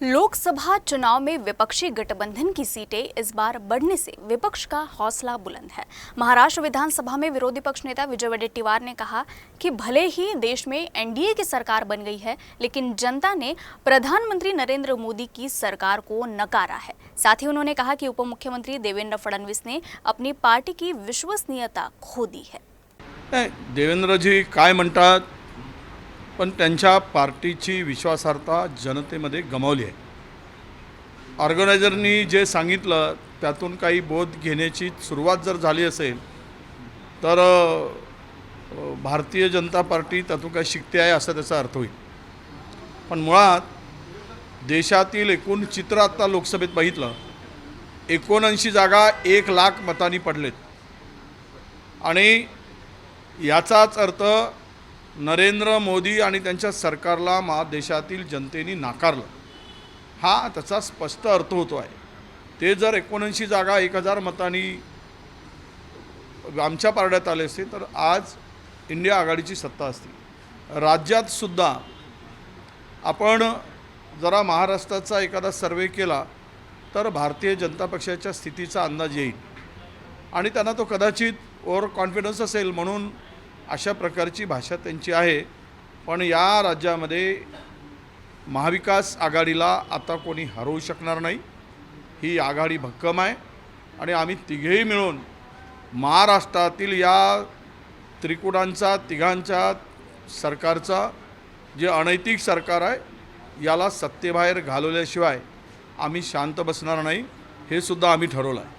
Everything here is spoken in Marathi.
लोकसभा चुनाव में विपक्षी गठबंधन की सीटें इस बार बढ़ने से विपक्ष का हौसला बुलंद है। महाराष्ट्र विधानसभा में विरोधी पक्ष नेता विजय वडेट्टीवार ने कहा कि भले ही देश में एनडीए की सरकार बन गई है, लेकिन जनता ने प्रधानमंत्री नरेंद्र मोदी की सरकार को नकारा है। साथ ही उन्होंने कहा कि उप मुख्यमंत्री देवेंद्र फडणवीस ने अपनी पार्टी की विश्वसनीयता खो दी है। देवेंद्रजी काय म्हणतात, पण त्यांच्या पार्टीची विश्वासार्हता जनतेमध्ये गमावली आहे। ऑर्गनायझरनी जे सांगितलं त्यातून काही बोध घेण्याची सुरुवात जर झाली असेल तर भारतीय जनता पार्टी त्यातून काही शिकते आहे असा त्याचा अर्थ होईल। पण मुळात देशातील एकूण चित्र आता लोकसभेत बघितलं, 79 जागा 1 लाख मतांनी पडलेत आणि याचाच अर्थ नरेंद्र मोदी आणि त्यांच्या सरकारला देशातील जनतेने नाकारलं, हा त्याचा स्पष्ट अर्थ होतो आहे। ते जर 79 जागा 1000 मतांनी आमच्या पारड्यात आले असते तर आज इंडिया आघाडीची सत्ता असती। राज्यात सुद्धा आपण जरा महाराष्ट्राचा एखादा सर्वे केला तर भारतीय जनता पक्षाच्या स्थितीचा अंदाज येईल आणि त्यांना तो कदाचित ओव्हर कॉन्फिडन्स असेल म्हणून अशा प्रकारची भाषा त्यांची आहे। पण या राज्यामध्ये महाविकास आघाडीला आता कोणी हरवू शकणार नाही। ही आघाडी भक्कम आहे आणि आम्ही तिघेही मिळून महाराष्ट्रातील या त्रिकुटांचा तिघांच्या सरकारचा जे अनैतिक सरकार आहे याला सत्तेबाहेर घालवल्याशिवाय आम्ही शांत बसणार नाही, हे सुद्धा आम्ही ठरवलं आहे।